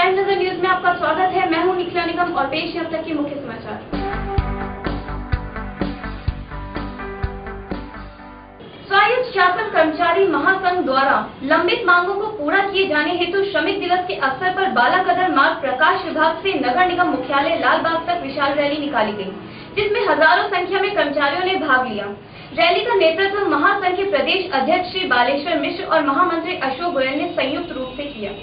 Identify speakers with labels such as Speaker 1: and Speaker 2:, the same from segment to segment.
Speaker 1: Time नजर news में आपका स्वागत है। मैं हूं निखिला निगम और पेश है अब तक के मुख्य समाचार। स्वायत्त शासन कर्मचारी महासंघ द्वारा लंबित मांगों को पूरा किए जाने हेतु श्रमिक दिवस के अवसर पर बालाकदर मार्ग प्रकाश विभाग से नगर निगम मुख्यालय लालबाग तक विशाल रैली निकाली गई, जिसमें हजारों संख्या में कर्मचारियों ने भाग लिया। रैली का नेतृत्व महासंघ के प्रदेश अध्यक्ष श्री बालेश्वर मिश्र और महामंत्री अशोक गोयल ने संयुक्त रूप से किया।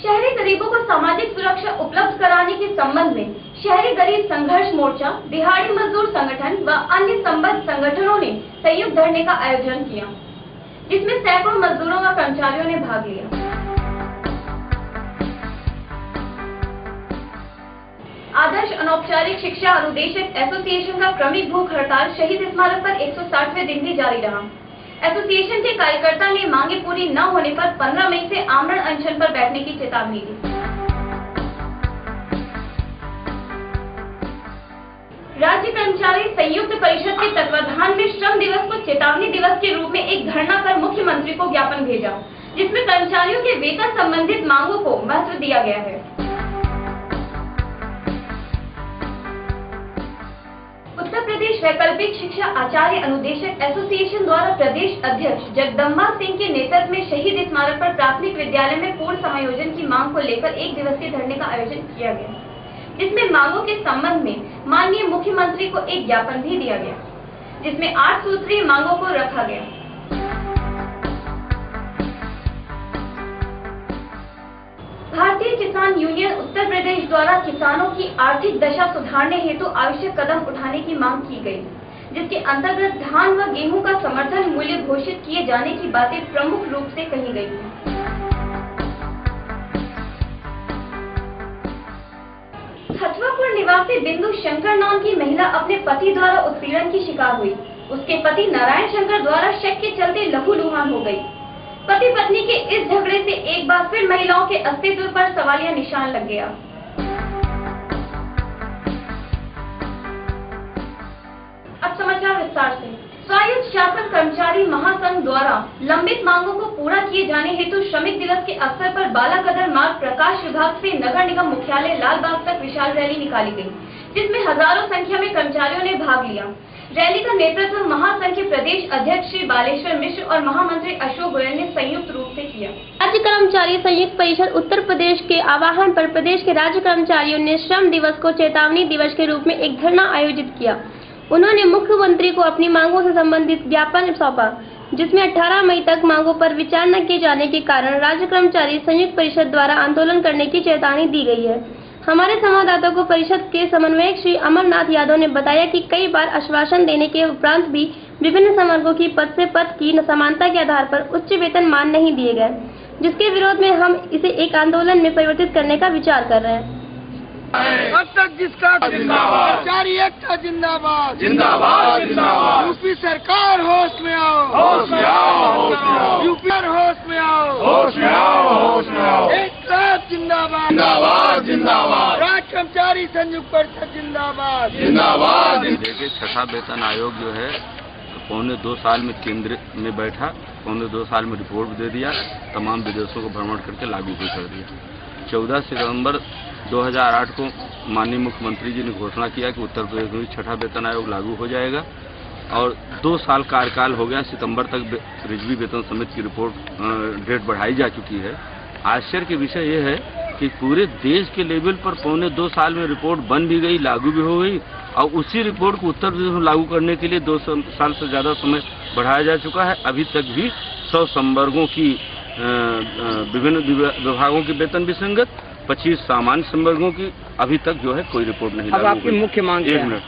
Speaker 1: शहरी गरीबों को सामाजिक सुरक्षा उपलब्ध कराने के संबंध में शहरी गरीब संघर्ष मोर्चा, दिहाड़ी मजदूर संगठन व अन्य संबद्ध संगठनों ने संयुक्त धरने का आयोजन किया, जिसमें सैकड़ों मजदूरों व कर्मचारियों ने भाग लिया। आदर्श अनौपचारिक शिक्षा अनुदेशक एसोसिएशन का क्रमिक भूख हड़ताल शहीद स्मारक पर 160वें दिन भी जारी रहा। एसोसिएशन के कार्यकर्ता ने मांगे पूरी न होने पर 15 मई से आमरण अनशन पर बैठने की चेतावनी दी। राज्य कर्मचारी संयुक्त परिषद के तत्वाधान में श्रम दिवस को चेतावनी दिवस के रूप में एक धरना कर मुख्यमंत्री को ज्ञापन भेजा, जिसमें कर्मचारियों के वेतन संबंधित मांगों को महत्व दिया गया है। उत्तर प्रदेश वैकल्पिक शिक्षा आचार्य अनुदेशक एसोसिएशन द्वारा प्रदेश अध्यक्ष जगदम्बा सिंह के नेतृत्व में शहीद स्मारक पर प्राथमिक विद्यालय में पूर्ण समायोजन की मांग को लेकर एक दिवसीय धरने का आयोजन किया गया, जिसमें मांगों के संबंध में माननीय मुख्यमंत्री को एक ज्ञापन भी दिया गया, जिसमें 8 सूत्रीय मांगों को रखा गया। भारतीय किसान यूनियन उत्तर प्रदेश द्वारा किसानों की आर्थिक दशा सुधारने हेतु आवश्यक कदम उठाने की मांग की गई, जिसके अंतर्गत धान व गेहूं का समर्थन मूल्य घोषित किए जाने की बातें प्रमुख रूप से कही गई हैं। हथवापुर निवासी बिंदु शंकर नाम की महिला अपने पति द्वारा उत्पीड़न की शिकार हुई। उसके पति नारायण शंकर द्वारा शक के चलते लहूलुहान हो गई। पति पत्नी के इस झगड़े से एक बार फिर महिलाओं के अस्तित्व पर सवालिया निशान लग गया। अब समाचार विस्तार से। स्वायत्त शासन कर्मचारी महासंघ द्वारा लंबित मांगों को पूरा किए जाने हेतु श्रमिक दिवस के अवसर पर बालाकदर मार्ग प्रकाश विभाग से नगर निगम मुख्यालय लालबाग तक विशाल रैली निकाली गई, जिसमें हजारों संख्या में कर्मचारियों ने भाग लिया। रैली का नेतृत्व महासंघ के प्रदेश अध्यक्ष श्री बालेश्वर मिश्र और महामंत्री अशोक गोयल ने संयुक्त रूप से किया।
Speaker 2: राज्य कर्मचारी संयुक्त परिषद उत्तर प्रदेश के आह्वान पर प्रदेश के राज्य कर्मचारियों ने श्रम दिवस को चेतावनी दिवस के रूप में एक धरना आयोजित किया। उन्होंने मुख्यमंत्री को अपनी मांगों से संबंधित ज्ञापन सौंपा, जिसमें 18 मई तक मांगों पर विचार न किए जाने के कारण राज्य कर्मचारी संयुक्त परिषद द्वारा आंदोलन करने की चेतावनी दी गई है। हमारे संवाददाता को परिषद के समन्वयक श्री अमरनाथ यादव ने बताया कि कई बार आश्वासन देने के उपरांत भी विभिन्न संवर्गों की पद से पद की समानता के आधार पर उच्च वेतन मान नहीं दिए गए, जिसके विरोध में हम इसे एक आंदोलन में परिवर्तित करने का विचार कर रहे हैं।
Speaker 3: अब तक जिसका कर्मचारी एकता जिंदाबाद जिंदाबाद जिंदाबाद। यूपी सरकार होश में आओ, होश में आओ, होश में आओ। यूपी होश में आओ, होश में आओ, होश में आओ। एकता जिंदाबाद जिंदाबाद जिंदाबाद। राज्य कर्मचारी संयुक्त परिषद जिंदाबाद जिंदाबाद।
Speaker 4: देखिए, छठा वेतन आयोग जो है 1.25 साल में केंद्र में बैठा, 1.25 साल में रिपोर्ट दे दिया, तमाम विदेशों को भ्रमण करके लागू भी कर दिया। 14 सितंबर 2008 को माननीय मुख्यमंत्री जी ने घोषणा किया कि उत्तर प्रदेश में छठा वेतन आयोग लागू हो जाएगा और 2 साल कार्यकाल हो गया। सितंबर तक रिजवी वेतन समिति की रिपोर्ट डेट बढ़ाई जा चुकी है। आश्चर्य की विषय यह है कि पूरे देश के लेवल पर 1.25 साल में रिपोर्ट बन भी गई, लागू भी हो गई और उसी रिपोर्ट को उत्तर प्रदेश में लागू करने के लिए 2 साल से ज़्यादा समय बढ़ाया जा चुका है। अभी तक भी 100 संवर्गों की विभिन्न विभागों की वेतन विसंगत, 25 सामान्य संवर्गों की अभी तक जो है कोई रिपोर्ट नहीं लागू। अब आपकी मुख्य मांग क्या है?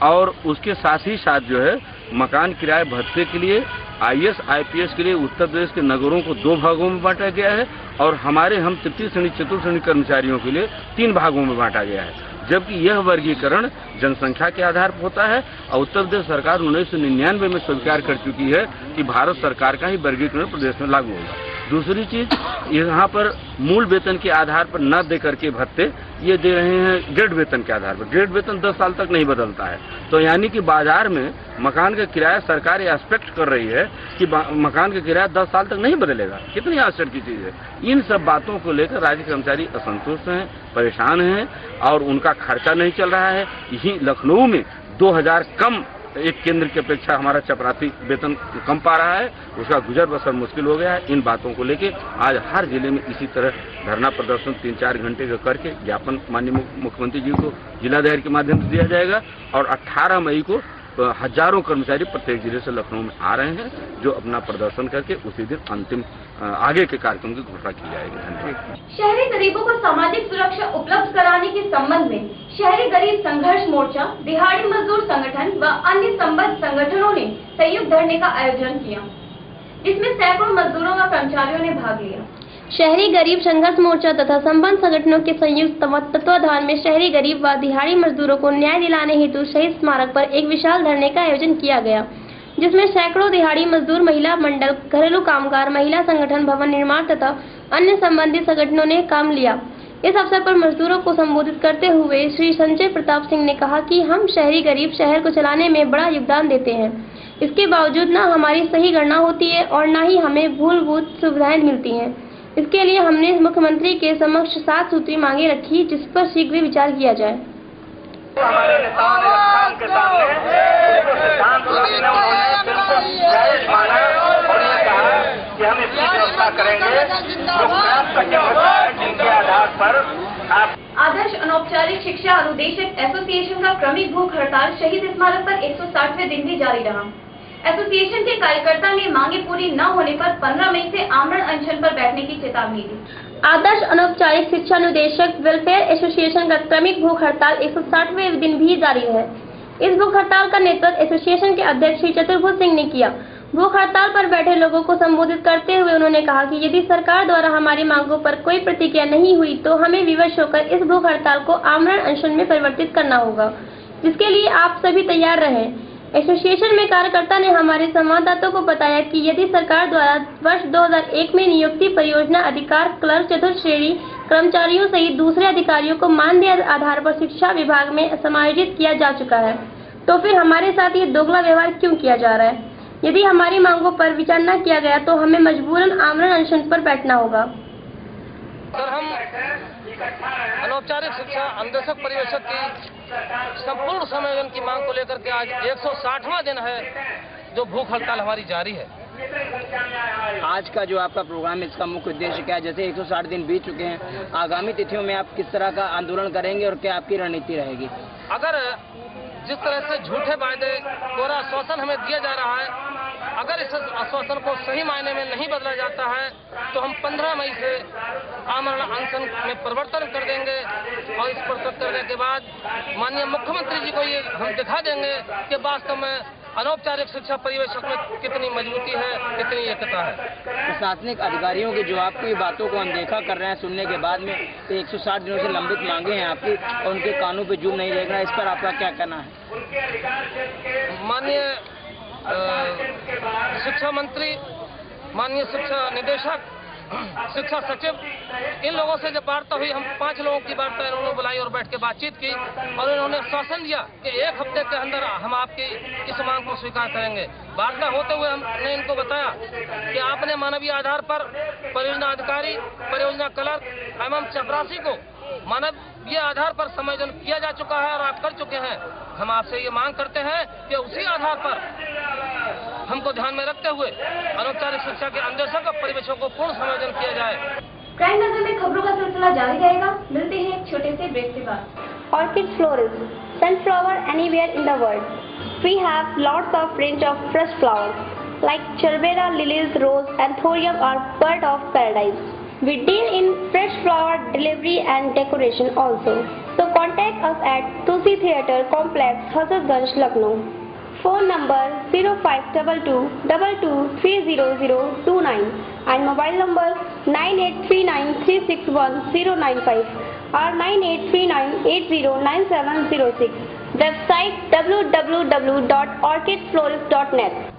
Speaker 4: और उसके साथ ही साथ जो है मकान किराए भत्ते के लिए IAS IPS के लिए उत्तर प्रदेश के नगरों को 2 भागों में बांटा गया है और हमारे हम तृतीय श्रेणी चतुर्थ श्रेणी कर्मचारियों के लिए 3 भागों में बांटा गया है, जबकि यह वर्गीकरण जनसंख्या के आधार पर होता है और उत्तर प्रदेश सरकार 1999 में स्वीकार कर चुकी है कि भारत सरकार का ही वर्गीकरण प्रदेश में लागू होगा। दूसरी चीज, यहाँ पर मूल वेतन के आधार पर न दे करके भत्ते ये दे रहे हैं ग्रेड वेतन के आधार पर। ग्रेड वेतन 10 साल तक नहीं बदलता है, तो यानी कि बाजार में मकान का किराया सरकार ये एक्सपेक्ट कर रही है कि मकान का किराया 10 साल तक नहीं बदलेगा। कितनी आश्चर्य की चीज है। इन सब बातों को लेकर राज्य कर्मचारी असंतुष्ट हैं, परेशान हैं और उनका खर्चा नहीं चल रहा है। यही लखनऊ में 2000 कम एक केंद्र की अपेक्षा हमारा चपरासी वेतन कम पा रहा है, उसका गुजर बसर मुश्किल हो गया है। इन बातों को लेके आज हर जिले में इसी तरह धरना प्रदर्शन 3-4 घंटे का करके ज्ञापन माननीय मुख्यमंत्री जी को जिलाधिकारी के माध्यम से दिया जाएगा और 18 मई को हजारों कर्मचारी प्रत्येक जिले से लखनऊ में आ रहे हैं, जो अपना प्रदर्शन करके उसी दिन अंतिम आगे के कार्यक्रम की घोषणा की जाएगी। धन्यवाद।
Speaker 1: शहरी गरीबों को सामाजिक सुरक्षा उपलब्ध कराने के संबंध में शहरी गरीब संघर्ष मोर्चा, दिहाड़ी मजदूर संगठन व अन्य संबद्ध संगठनों ने संयुक्त धरने का आयोजन किया, जिसमें सैकड़ों मजदूरों व कर्मचारियों ने भाग लिया।
Speaker 2: शहरी गरीब संघर्ष मोर्चा तथा संबद्ध संगठनों के संयुक्त तत्वाधान में शहरी गरीब व दिहाड़ी मजदूरों को न्याय दिलाने हेतु शहीद स्मारक पर एक विशाल धरने का आयोजन किया गया, जिसमें सैकड़ों दिहाड़ी मजदूर, महिला मंडल, घरेलू कामगार, महिला संगठन, भवन निर्माण तथा अन्य संबंधित संगठनों ने काम लिया। इस अवसर पर मजदूरों को संबोधित करते हुए श्री संजय प्रताप सिंह ने कहा कि हम शहरी गरीब शहर को चलाने में बड़ा योगदान देते हैं। इसके बावजूद न हमारी सही गणना होती है और न ही हमें मूलभूत सुविधाएं मिलती हैं। इसके लिए हमने मुख्यमंत्री के समक्ष 7 सूत्री मांगे रखी, जिस पर शीघ्र विचार किया जाए।
Speaker 5: हमारे नेताओं ने रखा उनके सामने सिद्धांत उन्होंने जायज माना और ये कहा कि हम इसकी व्यवस्था करेंगे जो जिनके आधार पर आप
Speaker 1: आदर्श अनौपचारिक शिक्षा अनुदेशक एसोसिएशन का क्रमिक भूख हड़ताल शहीद स्मारक पर 160वें दिन भी जारी रहा। एसोसिएशन के कार्यकर्ता ने मांगे पूरी न होने पर 15 मई से आमरण अनशन पर बैठने की चेतावनी दी।
Speaker 2: आदर्श अनौपचारिक शिक्षा अनुदेशक वेलफेयर एसोसिएशन का क्रमिक भूख हड़ताल 160वें दिन भी जारी है। इस भूख हड़ताल का नेतृत्व एसोसिएशन के अध्यक्ष श्री चतुर्भुज सिंह ने किया। भूख हड़ताल पर बैठे लोगों को संबोधित करते हुए उन्होंने कहा कि यदि सरकार द्वारा हमारी मांगों पर कोई प्रतिक्रिया नहीं हुई तो हमें विवश होकर इस भूख हड़ताल को आमरण अनशन में परिवर्तित करना होगा, जिसके लिए आप सभी तैयार रहें। एसोसिएशन में कार्यकर्ता ने हमारे संवाददाताओं को बताया कि यदि सरकार द्वारा वर्ष 2001 में नियुक्ति परियोजना अधिकार क्लर्क चतुर्थ श्रेणी कर्मचारियों सहित दूसरे अधिकारियों को मानदेय आधार पर शिक्षा विभाग में समायोजित किया जा चुका है, तो फिर हमारे साथ ये दोगला व्यवहार क्यों किया जा रहा है? यदि हमारी मांगों पर विचार न किया गया तो हमें मजबूरन आमरण अनशन पर बैठना होगा।
Speaker 6: सर, हम अनौपचारिक शिक्षा अनुदेशक परिवेशक की संपूर्ण समायोजन की मांग को लेकर के आज 160वां दिन है जो भूख हड़ताल हमारी जारी है।
Speaker 7: आज का जो आपका प्रोग्राम है, इसका मुख्य उद्देश्य क्या है? जैसे 160 दिन बीत चुके हैं, आगामी तिथियों में आप किस तरह का आंदोलन करेंगे और क्या आपकी रणनीति रहेगी?
Speaker 6: अगर जिस तरह से झूठे वायदे, कोरा आश्वासन हमें दिया जा रहा है, अगर इस आश्वासन को सही मायने में नहीं बदला जाता है तो हम 15 मई से आमरण अनशन में परिवर्तन कर देंगे और इस पर करने के बाद माननीय मुख्यमंत्री जी को ये हम दिखा देंगे कि वास्तव में अनौपचारिक शिक्षा परिवेशक में कितनी मजबूती है, कितनी एकता है।
Speaker 7: प्रशासनिक अधिकारियों की जो आपकी बातों को अनदेखा कर रहे हैं, सुनने के बाद में 160 दिनों से लंबित मांगे हैं आपकी और उनके कानों पे जूम नहीं रहेगा, इस पर आपका क्या कहना है?
Speaker 6: माननीय शिक्षा मंत्री, माननीय शिक्षा निदेशक, शिक्षा सचिव, इन लोगों से जब वार्ता हुई, हम 5 लोगों की वार्ता इन्होंने बुलाई और बैठ के बातचीत की और इन्होंने आश्वासन दिया कि 1 हफ्ते के अंदर हम आपकी इस मांग को स्वीकार करेंगे। वार्ता होते हुए हमने इनको बताया कि आपने मानवीय आधार पर परियोजना अधिकारी, परियोजना क्लर्क एवं चपरासी को मानवीय आधार पर समायोजन किया जा चुका है और आप कर चुके हैं। हम आपसे ये मांग करते हैं कि उसी आधार पर हमको ध्यान में रखते हुए अनौपचारिक शिक्षा के अनुदेशक और परिवेशों को पूर्ण समायोजन किया जाए।
Speaker 1: क्राइम नगर में खबरों का सिलसिला जारी रहेगा। मिलते हैं एक छोटे से ब्रेक के बाद।
Speaker 2: Orchid florist, sunflower anywhere in the world. We have lots of range of fresh flowers like Cherbera, lilies, rose, anthurium are bird of paradise. We deal in fresh flower delivery and decoration also. So contact us at Tusi Theatre Complex, Hazratganj, Lucknow. Phone number 0522 223029 and mobile number 9839361095 or 9839809706. Website www.orchidflorist.net.